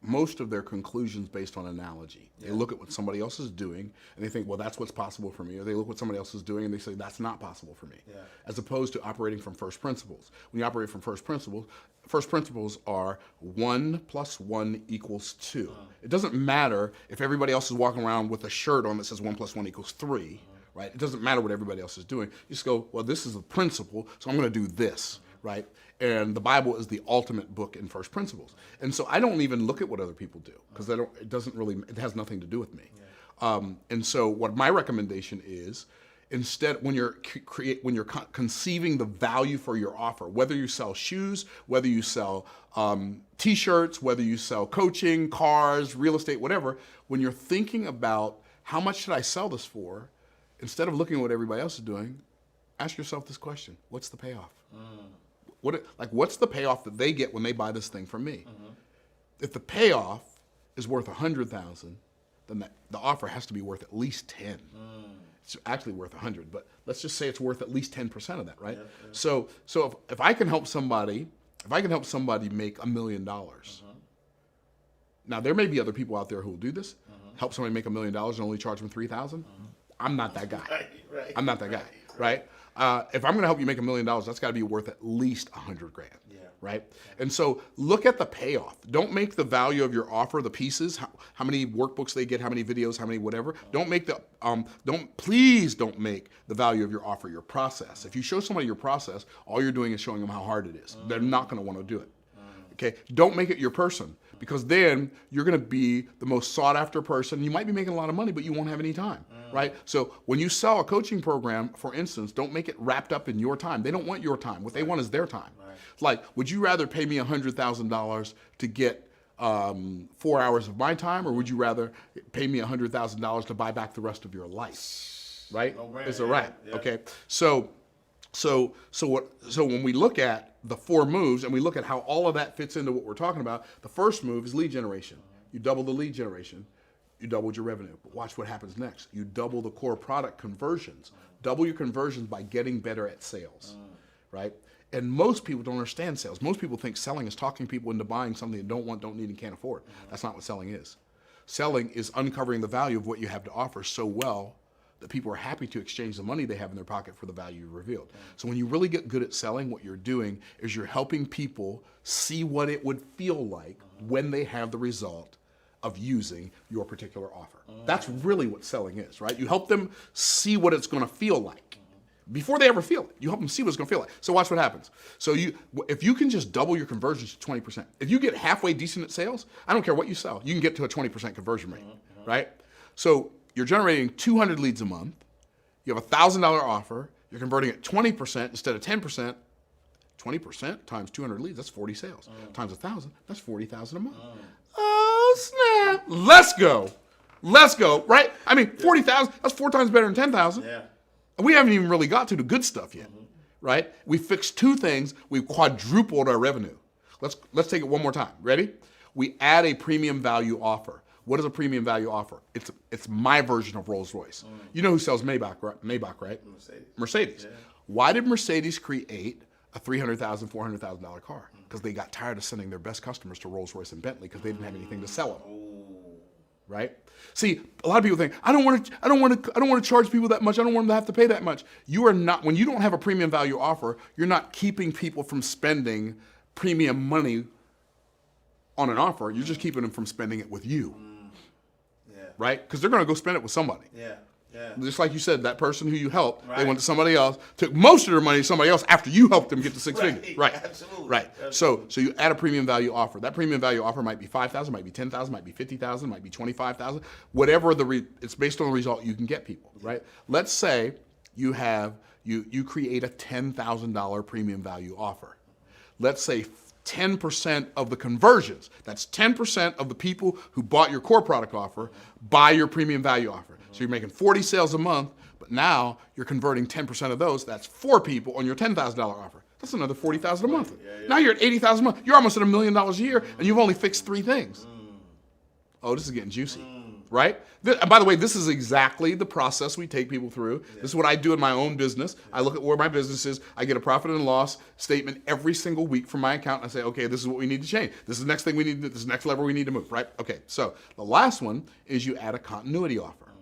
most of their conclusions based on analogy. They look at what somebody else is doing and they think, well, that's what's possible for me. Or they look at what somebody else is doing and they say, that's not possible for me. As opposed to operating from first principles. When you operate from first principles are 1 + 1 = 2. It doesn't matter if everybody else is walking around with a shirt on that says 1 + 1 = 3, right? It doesn't matter what everybody else is doing. You just go, well, this is a principle, so I'm going to do this, right? And the Bible is the ultimate book in first principles. And so I don't even look at what other people do because it has nothing to do with me. And so what my recommendation is, instead, when you're conceiving the value for your offer, whether you sell shoes, whether you sell t-shirts, whether you sell coaching, cars, real estate, whatever, when you're thinking about how much should I sell this for, instead of looking at what everybody else is doing, ask yourself this question: what's the payoff? What's the payoff that they get when they buy this thing from me? If the payoff is worth $100,000, then the offer has to be worth at least 10. It's actually worth 100, but let's just say it's worth at least 10% of that, right? So if I can help somebody make $1 million. Now there may be other people out there who will do this, help somebody make $1 million and only charge them $3,000. I'm not that guy. I'm not that guy, right? If I'm going to help you make $1 million, that's got to be worth at least $100,000, right? And so look at the payoff. Don't make the value of your offer the pieces, how many workbooks they get, how many videos, how many whatever. Please don't make the value of your offer your process. If you show somebody your process, all you're doing is showing them how hard it is. They're not going to want to do it. Okay? Don't make it your person, because then you're going to be the most sought after person. You might be making a lot of money, but you won't have any time, right? So when you sell a coaching program, for instance, don't make it wrapped up in your time. They don't want your time. What they want is their time. It's like, would you rather pay me $100,000 to get 4 hours of my time, or would you rather pay me $100,000 to buy back the rest of your life? Right? It's a wrap. Okay. So when we look at the 4 moves and we look at how all of that fits into what we're talking about, the first move is lead generation. You double the lead generation, you doubled your revenue. But watch what happens next. You double the core product conversions. Double your conversions by getting better at sales, right? And most people don't understand sales. Most people think selling is talking people into buying something they don't want, don't need, and can't afford. That's not what selling is. Selling is uncovering the value of what you have to offer so well that people are happy to exchange the money they have in their pocket for the value you revealed. So when you really get good at selling, what you're doing is you're helping people see what it would feel like when they have the result of using your particular offer. That's really what selling is, right? You help them see what it's going to feel like before they ever feel it. You help them see what it's going to feel like. So watch what happens. So if you can just double your conversions to 20%, if you get halfway decent at sales, I don't care what you sell, you can get to a 20% conversion rate, right? So you're generating 200 leads a month. You have a $1,000 offer. You're converting at 20% instead of 10%. 20% times 200 leads, that's 40 sales. Times 1,000, that's 40,000 a month. Oh, snap. Let's go, right? I mean, 40,000, that's 4 times better than 10,000. Yeah. And we haven't even really got to the good stuff yet, right? We fixed 2 things. We've quadrupled our revenue. Let's take it one more time. Ready? We add a premium value offer. What is a premium value offer? It's my version of Rolls Royce. You know who sells Maybach, right? Mercedes. Yeah. Why did Mercedes create a $300,000, $400,000 car? Because they got tired of sending their best customers to Rolls Royce and Bentley because they didn't have anything to sell them. Right? See, a lot of people think, I don't want to charge people that much. I don't want them to have to pay that much. You are not, when you don't have a premium value offer, you're not keeping people from spending premium money on an offer. You're just keeping them from spending it with you. Right? Because they're going to go spend it with somebody. Yeah. Just like you said, that person who you helped, they went to somebody else, took most of their money to somebody else after you helped them get to 6 figures. Right. Absolutely. Right. Absolutely. So you add a premium value offer. That premium value offer might be 5,000, might be 10,000, might be 50,000, might be 25,000. Whatever it's based on the result you can get people. Right. Let's say you create a $10,000 premium value offer. Let's say 10% of the conversions, that's 10% of the people who bought your core product offer buy your premium value offer. So you're making 40 sales a month, but now you're converting 10% of those. That's 4 people on your $10,000 offer. That's another $40,000 a month. Now you're at $80,000 a month. You're almost at $1 million a year, and you've only fixed 3 things. Oh, this is getting juicy. right? And by the way, this is exactly the process we take people through. This is what I do in my own business. I look at where my business is. I get a profit and loss statement every single week from my account. And I say, okay, this is what we need to change. This is the next thing we need. This is the next lever we need to move, right? Okay, so the last one is you add a continuity offer.